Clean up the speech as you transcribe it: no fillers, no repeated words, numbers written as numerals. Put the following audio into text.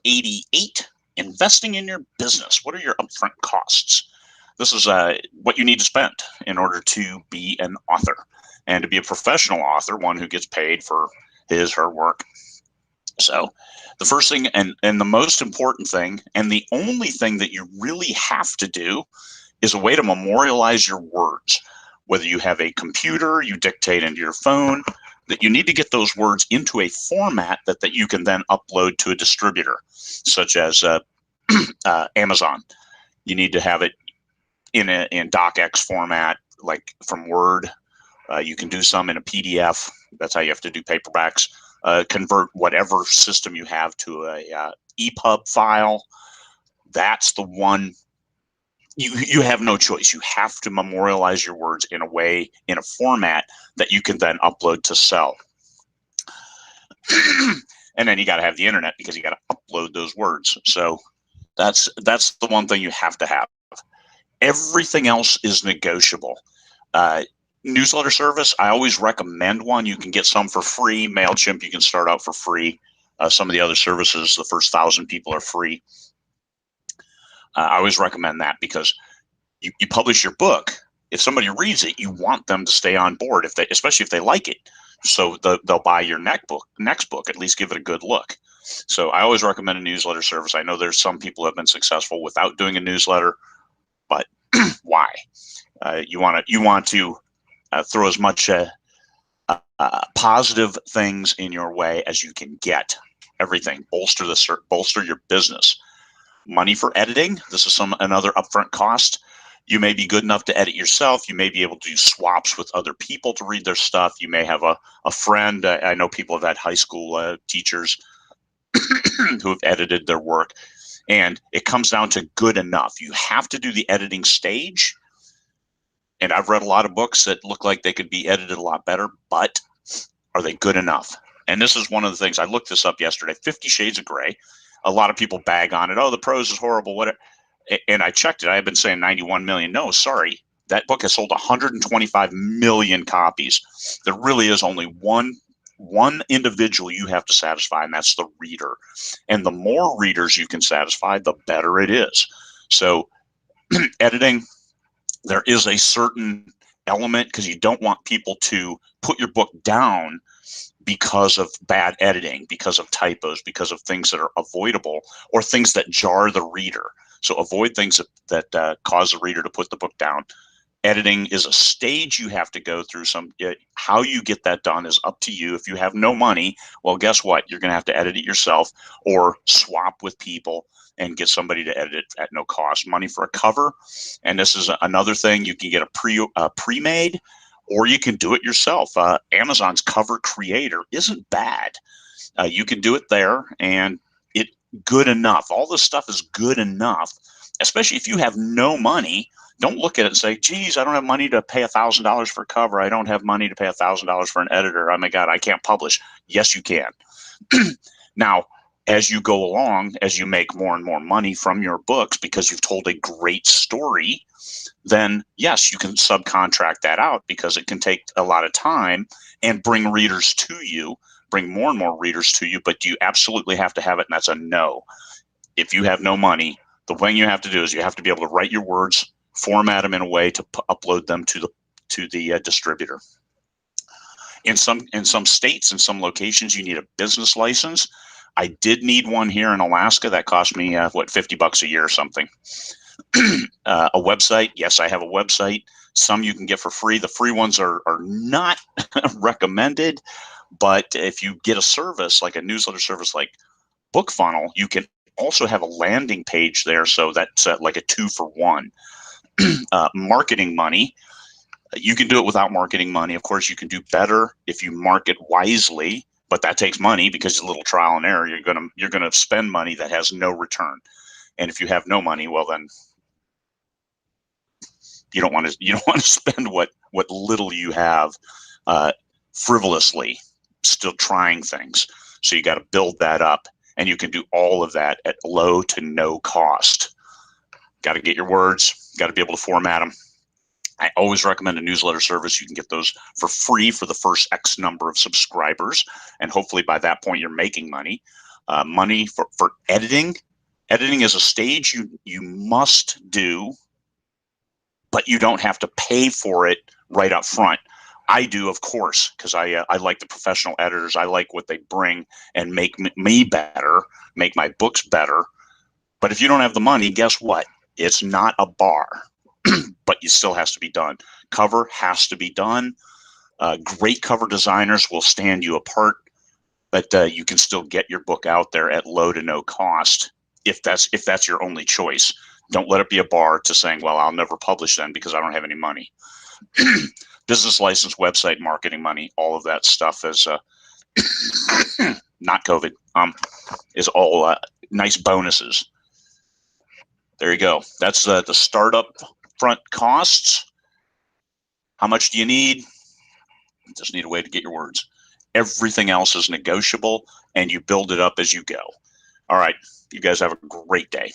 Ep88, investing in your business. What are your upfront costs? This is what you need to spend in order to be an author and to be a professional author, one who gets paid for his, her work. So the first thing and the most important thing, and the only thing that you really have to do, is a way to memorialize your words. Whether you have a computer, you dictate into your phone, that you need to get those words into a format that you can then upload to a distributor, such as Amazon. You need to have it in docx format, like from Word. You can do some in a PDF. That's how you have to do paperbacks. Convert whatever system you have to a EPUB file. That's the one. You have no choice. You have to memorialize your words in a way, in a format that you can then upload to sell. And then you got to have the internet, because you got to upload those words. So that's the one thing you have to have. Everything else is negotiable. Newsletter service, I always recommend one. You can get some for free. MailChimp, you can start out for free. Some of the other services, the first 1,000 people are free. I always recommend that, because you publish your book. If somebody reads it, you want them to stay on board, especially if they like it. So they'll buy your next book, at least give it a good look. So I always recommend a newsletter service. I know there's some people who have been successful without doing a newsletter, but why? You want to throw as much positive things in your way as you can get. Everything. Bolster your business. Money for editing. This is another upfront cost. You may be good enough to edit yourself. You may be able to do swaps with other people to read their stuff. You may have a friend. I know people have had high school teachers who have edited their work. And it comes down to good enough. You have to do the editing stage. And I've read a lot of books that look like they could be edited a lot better, but are they good enough? And this is one of the things. I looked this up yesterday, 50 Shades of Grey. A lot of people bag on it. Oh, the prose is horrible. Whatever. And I checked it. I had been saying 91 million. No, sorry. That book has sold 125 million copies. There really is only one individual you have to satisfy, and that's the reader. And the more readers you can satisfy, the better it is. So editing, there is a certain element, because you don't want people to put your book down because of bad editing, because of typos, because of things that are avoidable, or things that jar the reader. So avoid things that cause the reader to put the book down. Editing is a stage you have to go through. How you get that done is up to you. If you have no money, well, guess what? You're going to have to edit it yourself, or swap with people and get somebody to edit it at no cost. Money for a cover, and this is another thing. You can get a pre-made, or you can do it yourself. Amazon's Cover Creator isn't bad. You can do it there, and it good enough. All this stuff is good enough, especially if you have no money. Don't look at it and say, geez, I don't have money to pay $1,000 for a cover. I don't have money to pay $1,000 for an editor. Oh my God, I can't publish. Yes, you can. Now, as you go along, as you make more and more money from your books because you've told a great story, then yes, you can subcontract that out, because it can take a lot of time and bring readers to you, bring more and more readers to you, but you absolutely have to have it, and that's a no. If you have no money, the thing you have to do is you have to be able to write your words, format them in a way to upload them to the distributor. In some states, in some locations, you need a business license. I did need one here in Alaska. That cost me $50 a year or something. A website. Yes, I have a website. Some you can get for free. The free ones are not recommended, but if you get a service like a newsletter service like BookFunnel, you can also have a landing page there. So that's like a 2-for-1. Marketing money. You can do it without marketing money. Of course, you can do better if you market wisely, but that takes money, because it's a little trial and error. You're gonna spend money that has no return. And if you have no money, well, then you don't want to spend what little you have frivolously, still trying things. So you got to build that up, and you can do all of that at low to no cost. Got to get your words, got to be able to format them. I always recommend a newsletter service. You can get those for free for the first X number of subscribers, and hopefully by that point you're making money. money for editing. Editing is a stage you must do, but you don't have to pay for it right up front. I do, of course, because I like the professional editors. I like what they bring and make me better, make my books better. But if you don't have the money, guess what? It's not a bar, but it still has to be done. Cover has to be done. Great cover designers will stand you apart, but you can still get your book out there at low to no cost if that's your only choice. Don't let it be a bar to saying, well, I'll never publish then because I don't have any money. Business license, website marketing money, all of that stuff is not COVID, is all nice bonuses. There you go. That's the startup front costs. How much do you need? You just need a way to get your words. Everything else is negotiable, and you build it up as you go. All right. You guys have a great day.